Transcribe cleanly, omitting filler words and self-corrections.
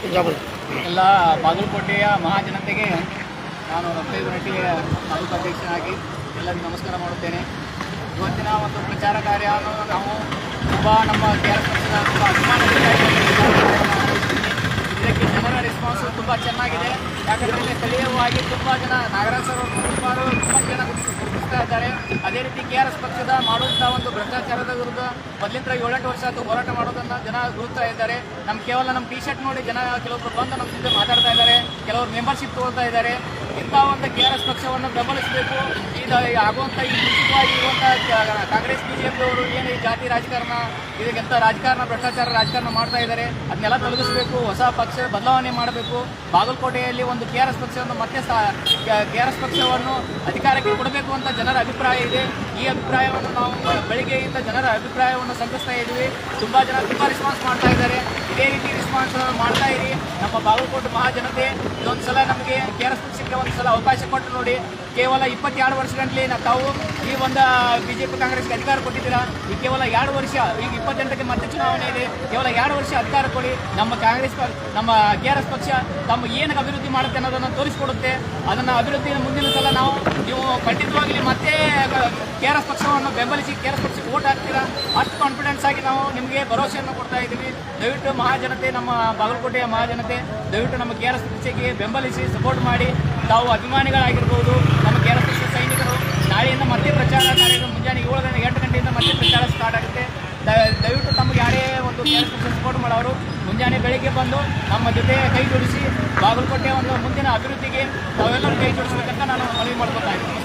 ಎಲ್ಲ ಬಾಗಲಕೋಟೆಯ ಮಹಾಜನತೆಗೆ ನಾನು ರಫೇದ್ ರೆಡ್ಡಿ ತಾಲೂಕು ಅಧ್ಯಕ್ಷನಾಗಿ ಎಲ್ಲರಿಗೂ ನಮಸ್ಕಾರ ಮಾಡುತ್ತೇನೆ. ಇವತ್ತಿನ ಒಂದು ಪ್ರಚಾರ ಕಾರ್ಯವನ್ನು ನಾವು ತುಂಬ ನಮ್ಮ KRS ಪಕ್ಷದ ತುಂಬ ಇದಕ್ಕೆ ಜನರ ರೆಸ್ಪಾನ್ಸ್ ತುಂಬ ಚೆನ್ನಾಗಿದೆ. ಯಾಕಂದರೆ ಇಲ್ಲಿ ಸ್ಥಳೀಯವಾಗಿ ತುಂಬ ಜನ ನಾಗರಾಜ್ ಸರ್ ಅವರು ತುಂಬ ಜನ ಗುರುತಿಸ್ತಾ ಇದ್ದಾರೆ. ಅದೇ ರೀತಿ KRS ಪಕ್ಷದ ಮಾಡುವಂಥ ಒಂದು ಭ್ರಷ್ಟಾಚಾರದ ವಿರುದ್ಧ ಮೊದಲಿಂದ 7-8 ವರ್ಷ ಅದು ಹೋರಾಟ ಮಾಡೋದನ್ನು ಜನ ಗುರುತಾ ಇದ್ದಾರೆ. ಕೇವಲ ನಮ್ಮ ಟಿ ಶರ್ಟ್ ನೋಡಿ ಜನ ಕೆಲವೊಬ್ಬರು ಬಂದು ನಮ್ಮ ಜೊತೆ ಮಾತಾಡ್ತಾ ಇದ್ದಾರೆ, ಕೆಲವರು ಮೆಂಬರ್ಶಿಪ್ ತಗೊಳ್ತಾ ಇದ್ದಾರೆ. ಇಂಥ ಒಂದು KRS ಪಕ್ಷವನ್ನು ಬೆಂಬಲಿಸಬೇಕು. ಇದು ಆಗುವಂಥ ಈ ಮುಂಚಿತವಾಗಿರುವಂಥ ಕಾಂಗ್ರೆಸ್ BJP ಅವರು ಏನು ಈ ಜಾತಿ ರಾಜಕಾರಣ ಇದಕ್ಕೆಂಥ ರಾಜಕಾರಣ ಭ್ರಷ್ಟಾಚಾರ ರಾಜಕಾರಣ ಮಾಡ್ತಾ ಇದ್ದಾರೆ, ಅದನ್ನೆಲ್ಲ ತೊಲಗಿಸಬೇಕು. ಹೊಸ ಪಕ್ಷ ಬದಲಾವಣೆ ಮಾಡಬೇಕು. ಬಾಗಲಕೋಟೆಯಲ್ಲಿ ಒಂದು KRS ಪಕ್ಷವನ್ನು ಮತ್ತೆ KRS ಪಕ್ಷವನ್ನು ಅಧಿಕಾರಕ್ಕೆ ಕೊಡಬೇಕು ಅಂತ ಜನರ ಅಭಿಪ್ರಾಯ ಇದೆ. ಈ ಅಭಿಪ್ರಾಯವನ್ನು ನಾವು ಬೆಳಿಗ್ಗೆಯಿಂದ ಜನರ ಅಭಿಪ್ರಾಯವನ್ನು ಸಂಗ್ರಹಿಸ್ತಾ ಇದ್ದೀವಿ. ತುಂಬ ಜನ ತುಂಬ ರೆಸ್ಪಾನ್ಸ್ ಮಾಡ್ತಾ ಇದ್ದಾರೆ. ಇದೇ ರೀತಿ ರೆಸ್ಪಾನ್ಸ್ ಮಾಡ್ತಾ ಇರಿ. ನಮ್ಮ ಬಾಗಲಕೋಟೆ ಮಹಾಜನತೆ ಇದೊಂದು ಸಲ ನಮಗೆ KRS ಪಕ್ಷಕ್ಕೆ ಒಂದು ಸಲ ಅವಕಾಶ ಕೊಟ್ಟು ನೋಡಿ. ಕೇವಲ 22 ವರ್ಷಗಂಟಲೆ ತಾವು ಈ ಒಂದು BJP ಕಾಂಗ್ರೆಸ್ಗೆ ಅಧಿಕಾರ ಕೊಟ್ಟಿದ್ದೀರಾ. ಈ ಕೇವಲ 2 ವರ್ಷ, ಈಗ 28ಕ್ಕೆ ಮತ್ತೆ ಚುನಾವಣೆ ಇದೆ. ಕೇವಲ 2 ವರ್ಷ ಅಧಿಕಾರ ಕೊಡಿ. ನಮ್ಮ ನಮ್ಮ KRS ಪಕ್ಷ ತಮ್ಮ ಏನು ಅಭಿವೃದ್ಧಿ ಮಾಡುತ್ತೆ ಅನ್ನೋದನ್ನು ತೋರಿಸಿಕೊಡುತ್ತೆ. ಅದನ್ನು ಅಭಿವೃದ್ಧಿಯ ಮುಂದಿನ ಸಲ ನೀವು ಖಂಡಿತವಾಗಲಿ ಮತ್ತೆ KRS ಪಕ್ಷವನ್ನು ಬೆಂಬಲಿಸಿ KRS ಪಕ್ಷಕ್ಕೆ ವೋಟ್ ಹಾಕ್ತೀರಾ. ಅಷ್ಟು ಕಾನ್ಫಿಡೆನ್ಸ್ ಆಗಿ ನಾವು ನಿಮಗೆ ಭರವಸೆಯನ್ನು ಕೊಡ್ತಾ ಇದ್ದೀವಿ. ದಯವಿಟ್ಟು ಮಹಾಜನತೆ, ನಮ್ಮ ಬಾಗಲಕೋಟೆಯ ಮಹಾಜನತೆ ದಯವಿಟ್ಟು ನಮ್ಮ KRS ಪಕ್ಷಕ್ಕೆ ಬೆಂಬಲಿಸಿ ಸಪೋರ್ಟ್ ಮಾಡಿ. ತಾವು ಅಭಿಮಾನಿಗಳಾಗಿರ್ಬೋದು, ನಮ್ಮ KRS ಪಕ್ಷದ ಸೈನಿಕರು. ನಾಳೆಯಿಂದ ಮತ್ತೆ ಪ್ರಚಾರ ಕಾರ್ಯ ಮುಂಜಾನೆ 7-8 ಗಂಟೆಯಿಂದ ಮತ್ತೆ ಪ್ರಚಾರ ಸ್ಟಾರ್ಟ್ ಆಗುತ್ತೆ. ದಯವಿಟ್ಟು ತಮಗೆ ಯಾರೇ ಒಂದು KRS ಪಕ್ಷ ಸಪೋರ್ಟ್ ಮಾಡೋರು ಮುಂಜಾನೆ ಬೆಳಿಗ್ಗೆ ಬಂದು ನಮ್ಮ ಜೊತೆ ಕೈ ಜೋಡಿಸಿ ಬಾಗಲಕೋಟೆಯ ಒಂದು ಮುಂದಿನ ಅಭಿವೃದ್ಧಿಗೆ ತಾವೆಲ್ಲರೂ ಕೈ ಜೋಡಿಸಬೇಕಂತ ನಾನು ಮನವಿ ಮಾಡ್ಕೊತಾ ಇದ್ದೀನಿ.